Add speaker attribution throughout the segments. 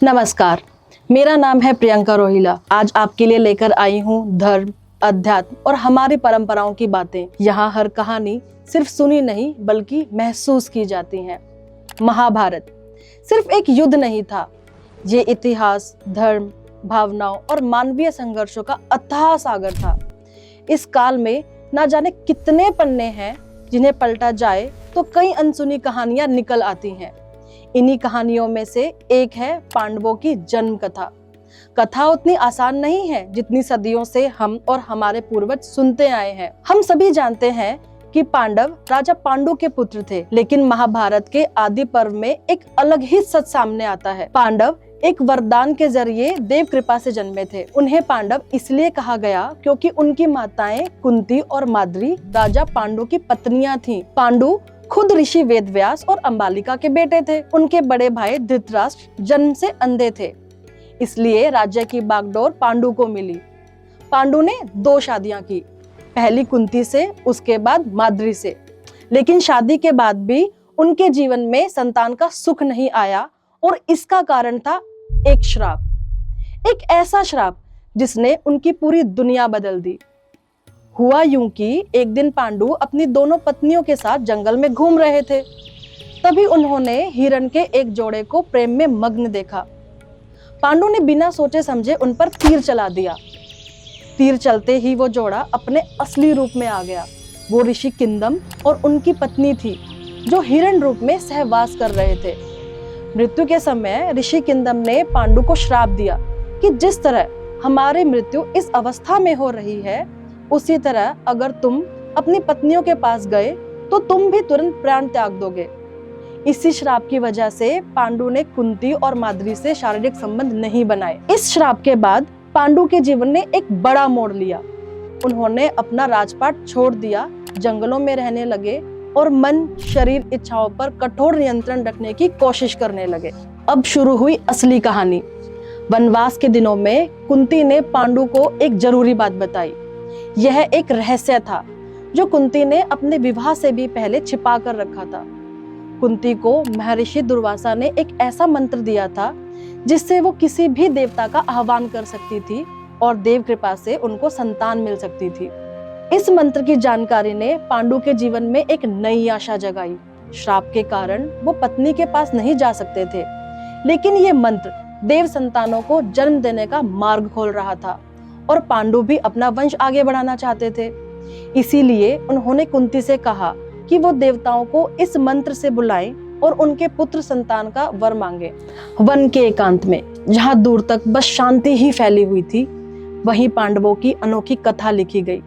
Speaker 1: नमस्कार, मेरा नाम है प्रियंका रोहिला। आज आपके लिए लेकर आई हूँ धर्म, अध्यात्म और हमारी परंपराओं की बातें। यहाँ हर कहानी सिर्फ सुनी नहीं बल्कि महसूस की जाती है। महाभारत सिर्फ एक युद्ध नहीं था, ये इतिहास, धर्म, भावनाओं और मानवीय संघर्षों का अथाह सागर था। इस काल में ना जाने कितने पन्ने हैं जिन्हें पलटा जाए तो कई अनसुनी कहानियां निकल आती हैं। इन्हीं कहानियों में से एक है पांडवों की जन्म कथा। कथा उतनी आसान नहीं है जितनी सदियों से हम और हमारे पूर्वज सुनते आए हैं। हम सभी जानते हैं कि पांडव राजा पांडु के पुत्र थे, लेकिन महाभारत के आदि पर्व में एक अलग ही सच सामने आता है। पांडव एक वरदान के जरिए देव कृपा से जन्मे थे। उन्हें पांडव इसलिए कहा गया क्योंकि उनकी माताएं कुंती और माद्री राजा पांडु की पत्नियां थीं। पांडु खुद ऋषि वेदव्यास और अंबालिका के बेटे थे। उनके बड़े भाई धृतराष्ट्र जन्म से अंधे थे, इसलिए राज्य की बागडोर पांडु को मिली। पांडु ने 2 शादियां की, पहली कुंती से, उसके बाद माद्री से। लेकिन शादी के बाद भी उनके जीवन में संतान का सुख नहीं आया और इसका कारण था एक श्राप, एक ऐसा श्राप जिसने उनकी पूरी दुनिया बदल दी। हुआ यूं कि एक दिन पांडु अपनी दोनों पत्नियों के साथ जंगल में घूम रहे थे। तभी उन्होंने हिरण के एक जोड़े को प्रेम में मग्न देखा। पांडु ने बिना सोचे समझे उन पर तीर चला दिया। तीर चलते ही वो जोड़ा अपने असली रूप में आ गया। वो ऋषि किंदम और उनकी पत्नी थी जो हिरण रूप में सहवास कर रहे थे। मृत्यु के समय ऋषि किंदम ने पांडु को श्राप दिया कि जिस तरह हमारी मृत्यु इस अवस्था में हो रही है, उसी तरह अगर तुम अपनी पत्नियों के पास गए तो तुम भी तुरंत प्राण त्याग दोगे। इसी श्राप की वजह से पांडु ने कुंती और माद्री से शारीरिक संबंध नहीं बनाए। इस श्राप के बाद पांडु के जीवन ने एक बड़ा मोड़ लिया। उन्होंने अपना राजपाट छोड़ दिया, जंगलों में रहने लगे और मन, शरीर, इच्छाओं पर कठोर नियंत्रण रखने की कोशिश करने लगे। अब शुरू हुई असली कहानी। वनवास के दिनों में कुंती ने पांडु को एक जरूरी बात बताई। यह एक रहस्य था जो कुंती ने अपने विवाह से भी पहले छिपा कर रखा था। कुंती को महर्षि दुर्वासा ने एक ऐसा मंत्र दिया था जिससे वो किसी भी देवता का आह्वान कर सकती थी और देव कृपा से उनको संतान मिल सकती थी। इस मंत्र की जानकारी ने पांडु के जीवन में एक नई आशा जगाई। श्राप के कारण वो पत्नी के पास नहीं जा सकते थे, लेकिन ये मंत्र देव संतानों को जन्म देने का मार्ग खोल रहा था और पांडु भी अपना वंश आगे बढ़ाना चाहते थे। इसीलिए उन्होंने कुंती से कहा कि वो देवताओं को इस मंत्र से बुलाएं और उनके पुत्र संतान का वर मांगे। वन के एकांत में, जहाँ दूर तक बस शांति ही फैली हुई थी, वहीं पांडवों की अनोखी कथा लिखी गई।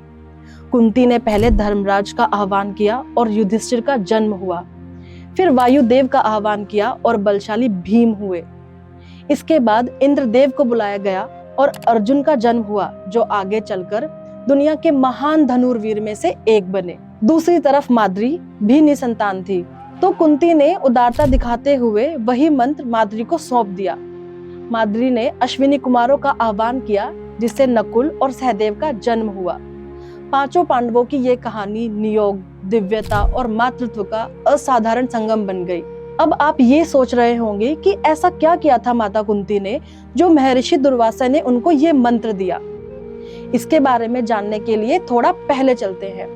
Speaker 1: कुंती ने पहले धर्मराज का आह्वान किया और युधिष्ठिर का जन्म हुआ। फिर वायुदेव का आह्वान किया और बलशाली भीम हुए। इसके बाद इंद्रदेव को बुलाया गया और अर्जुन का जन्म हुआ, जो आगे चलकर दुनिया के महान धनुर्वीर में से एक बने। दूसरी तरफ माद्री भी निसंतान थी, तो कुंती ने उदारता दिखाते हुए वही मंत्र माद्री को सौंप दिया। माद्री ने अश्विनी कुमारों का आह्वान किया, जिससे नकुल और सहदेव का जन्म हुआ। 5 पांडवों की ये कहानी नियोग, दिव्यता और मातृत्व का असाधारण संगम बन गई। अब आप ये सोच रहे होंगे कि ऐसा क्या किया था माता कुंती ने जो महर्षि दुर्वासा ने उनको ये मंत्र दिया। इसके बारे में जानने के लिए थोड़ा पहले चलते हैं।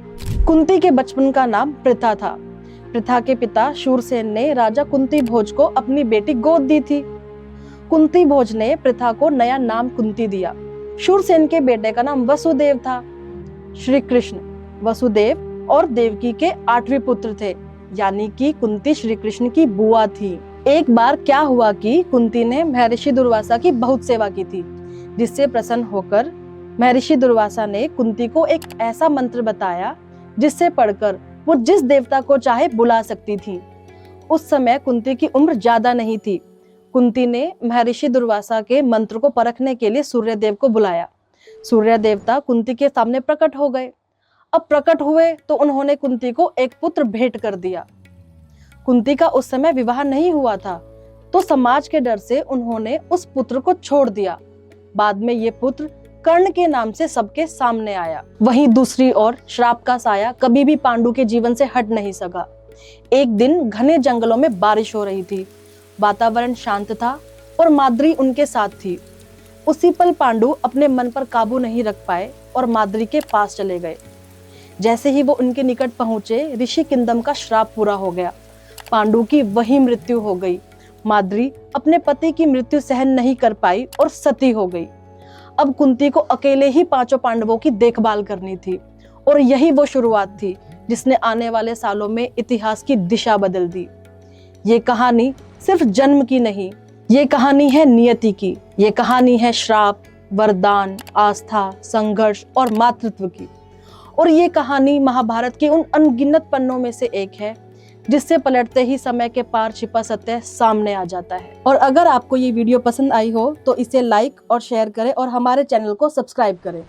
Speaker 1: कुंती के बचपन का नाम पृथा था। पृथा के पिता शूरसेन ने राजा कुंती भोज को अपनी बेटी गोद दी थी। कुंती भोज ने पृथा को नया नाम कुंती दिया। शूरसेन के बेटे का नाम वसुदेव था। श्री कृष्ण, वसुदेव और देवकी के 8वें पुत्र थे, यानी कि कुंती श्री कृष्ण की बुआ थी। एक बार क्या हुआ कि कुंती ने महर्षि दुर्वासा की बहुत सेवा की थी, जिससे प्रसन्न होकर महर्षि दुर्वासा ने कुंती को एक ऐसा मंत्र बताया जिससे पढ़कर वो जिस देवता को चाहे बुला सकती थी। उस समय कुंती की उम्र ज्यादा नहीं थी। कुंती ने महर्षि दुर्वासा के मंत्र को परखने के लिए सूर्यदेव को बुलाया। सूर्य देवता कुंती के सामने प्रकट हो गए। अब प्रकट हुए तो उन्होंने कुंती को एक पुत्र भेंट कर दिया। कुंती का उस समय विवाह नहीं हुआ था, तो समाज के डर से उन्होंने उस पुत्र को छोड़ दिया। बाद में ये पुत्र कर्ण के नाम से सबके सामने आया। वहीं दूसरी ओर श्राप का साया कभी भी पांडु के जीवन से हट नहीं सका। एक दिन घने जंगलों में बारिश हो रही थी। वातावरण शांत था और माद्री उनके साथ थी। उसी पल पांडु अपने मन पर काबू नहीं रख पाए और माद्री के पास चले गए। जैसे ही वो उनके निकट पहुंचे, ऋषि किंदम का श्राप पूरा हो गया। पांडु की वही मृत्यु हो गई। माद्री अपने पति की मृत्यु सहन नहीं कर पाई और सती हो गई। अब कुंती को अकेले ही 5 पांडवों की देखभाल करनी थी और यही वो शुरुआत थी जिसने आने वाले सालों में इतिहास की दिशा बदल दी। ये कहानी सिर्फ जन्म की नहीं, ये कहानी है नियति की। ये कहानी है श्राप, वरदान, आस्था, संघर्ष और मातृत्व की। और ये कहानी महाभारत के उन अनगिनत पन्नों में से एक है जिससे पलटते ही समय के पार छिपा सत्य सामने आ जाता है। और अगर आपको ये वीडियो पसंद आई हो तो इसे लाइक और शेयर करें और हमारे चैनल को सब्सक्राइब करें।